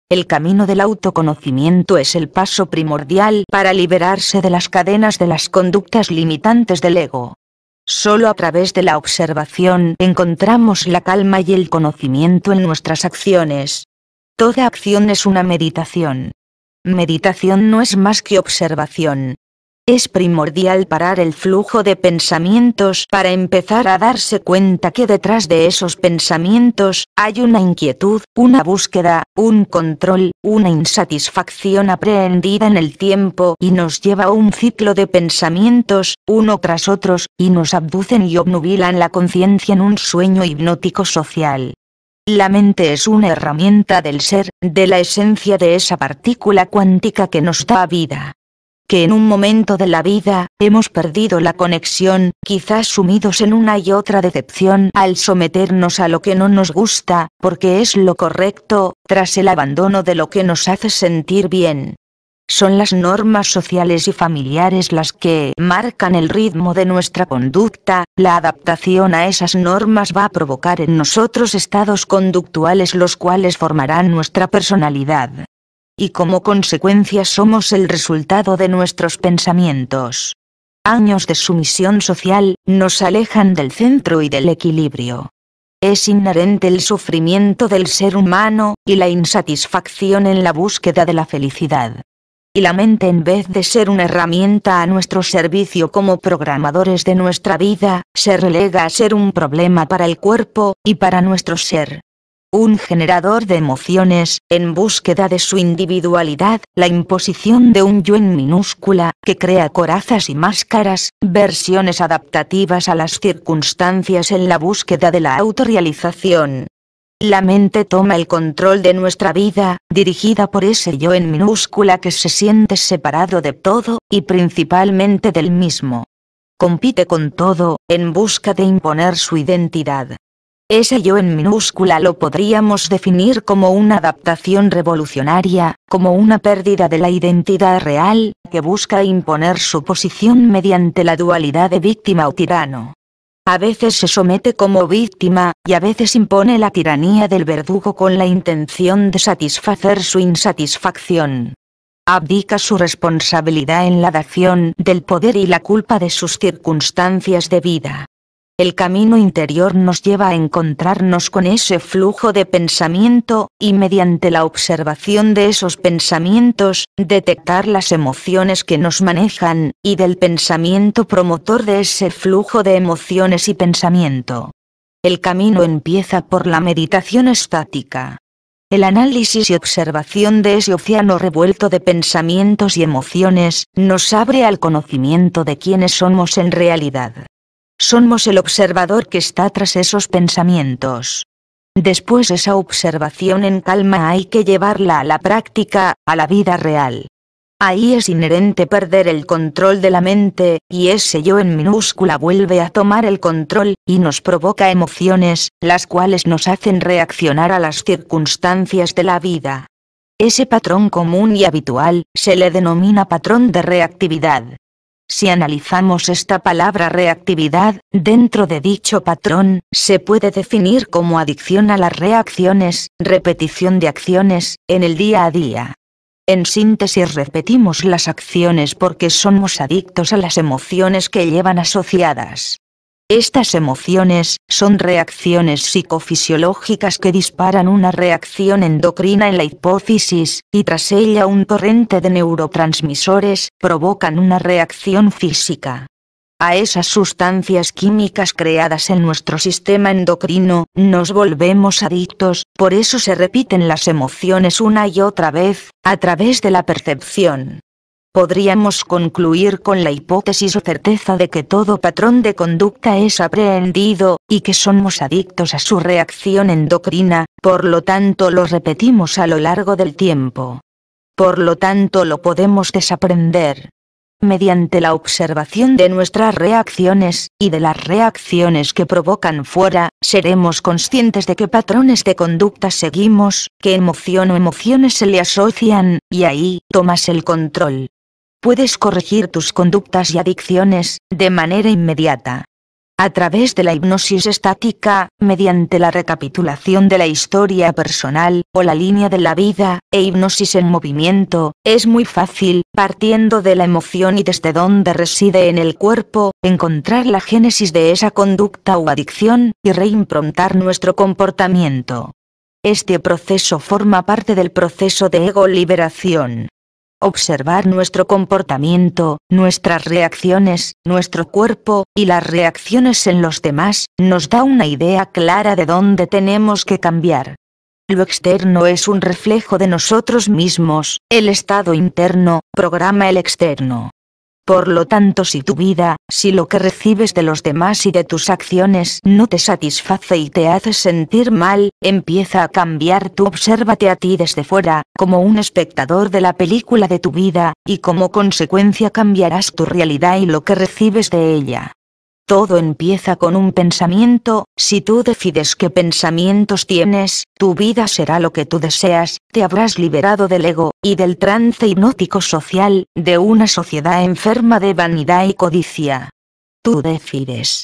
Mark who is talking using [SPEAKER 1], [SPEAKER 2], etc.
[SPEAKER 1] El camino del autoconocimiento es el paso primordial para liberarse de las cadenas de las conductas limitantes del ego. Solo a través de la observación encontramos la calma y el conocimiento en nuestras acciones. Toda acción es una meditación. Meditación no es más que observación. Es primordial parar el flujo de pensamientos para empezar a darse cuenta que detrás de esos pensamientos hay una inquietud, una búsqueda, un control, una insatisfacción aprehendida en el tiempo y nos lleva a un ciclo de pensamientos, uno tras otros, y nos abducen y obnubilan la conciencia en un sueño hipnótico social. La mente es una herramienta del ser, de la esencia de esa partícula cuántica que nos da vida. Que en un momento de la vida, hemos perdido la conexión, quizás sumidos en una y otra decepción al someternos a lo que no nos gusta, porque es lo correcto, tras el abandono de lo que nos hace sentir bien. Son las normas sociales y familiares las que marcan el ritmo de nuestra conducta. La adaptación a esas normas va a provocar en nosotros estados conductuales los cuales formarán nuestra personalidad. Y como consecuencia somos el resultado de nuestros pensamientos. Años de sumisión social nos alejan del centro y del equilibrio. Es inherente el sufrimiento del ser humano y la insatisfacción en la búsqueda de la felicidad. Y la mente, en vez de ser una herramienta a nuestro servicio como programadores de nuestra vida, se relega a ser un problema para el cuerpo y para nuestro ser. Un generador de emociones, en búsqueda de su individualidad, la imposición de un yo en minúscula, que crea corazas y máscaras, versiones adaptativas a las circunstancias en la búsqueda de la autorrealización. La mente toma el control de nuestra vida, dirigida por ese yo en minúscula que se siente separado de todo, y principalmente del mismo. Compite con todo, en busca de imponer su identidad. Ese yo en minúscula lo podríamos definir como una adaptación revolucionaria, como una pérdida de la identidad real, que busca imponer su posición mediante la dualidad de víctima o tirano. A veces se somete como víctima, y a veces impone la tiranía del verdugo con la intención de satisfacer su insatisfacción. Abdica su responsabilidad en la dación del poder y la culpa de sus circunstancias de vida. El camino interior nos lleva a encontrarnos con ese flujo de pensamiento, y mediante la observación de esos pensamientos, detectar las emociones que nos manejan, y del pensamiento promotor de ese flujo de emociones y pensamiento. El camino empieza por la meditación estática. El análisis y observación de ese océano revuelto de pensamientos y emociones, nos abre al conocimiento de quiénes somos en realidad. Somos el observador que está tras esos pensamientos. Después esa observación en calma hay que llevarla a la práctica, a la vida real. Ahí es inherente perder el control de la mente, y ese yo en minúscula vuelve a tomar el control, y nos provoca emociones, las cuales nos hacen reaccionar a las circunstancias de la vida. Ese patrón común y habitual, se le denomina patrón de reactividad. Si analizamos esta palabra reactividad, dentro de dicho patrón, se puede definir como adicción a las reacciones, repetición de acciones, en el día a día. En síntesis, repetimos las acciones porque somos adictos a las emociones que llevan asociadas. Estas emociones son reacciones psicofisiológicas que disparan una reacción endocrina en la hipófisis, y tras ella un torrente de neurotransmisores provocan una reacción física. A esas sustancias químicas creadas en nuestro sistema endocrino, nos volvemos adictos, por eso se repiten las emociones una y otra vez, a través de la percepción. Podríamos concluir con la hipótesis o certeza de que todo patrón de conducta es aprehendido, y que somos adictos a su reacción endocrina, por lo tanto lo repetimos a lo largo del tiempo. Por lo tanto lo podemos desaprender. Mediante la observación de nuestras reacciones, y de las reacciones que provocan fuera, seremos conscientes de qué patrones de conducta seguimos, qué emoción o emociones se le asocian, y ahí tomas el control. Puedes corregir tus conductas y adicciones, de manera inmediata. A través de la hipnosis estática, mediante la recapitulación de la historia personal, o la línea de la vida, e hipnosis en movimiento, es muy fácil, partiendo de la emoción y desde donde reside en el cuerpo, encontrar la génesis de esa conducta o adicción, y reimprontar nuestro comportamiento. Este proceso forma parte del proceso de ego liberación. Observar nuestro comportamiento, nuestras reacciones, nuestro cuerpo, y las reacciones en los demás, nos da una idea clara de dónde tenemos que cambiar. Lo externo es un reflejo de nosotros mismos, el estado interno, programa el externo. Por lo tanto, si tu vida, si lo que recibes de los demás y de tus acciones no te satisface y te hace sentir mal, empieza a cambiar. Tú obsérvate a ti desde fuera, como un espectador de la película de tu vida, y como consecuencia cambiarás tu realidad y lo que recibes de ella. Todo empieza con un pensamiento. Si tú decides qué pensamientos tienes, tu vida será lo que tú deseas, te habrás liberado del ego, y del trance hipnótico social, de una sociedad enferma de vanidad y codicia. Tú decides.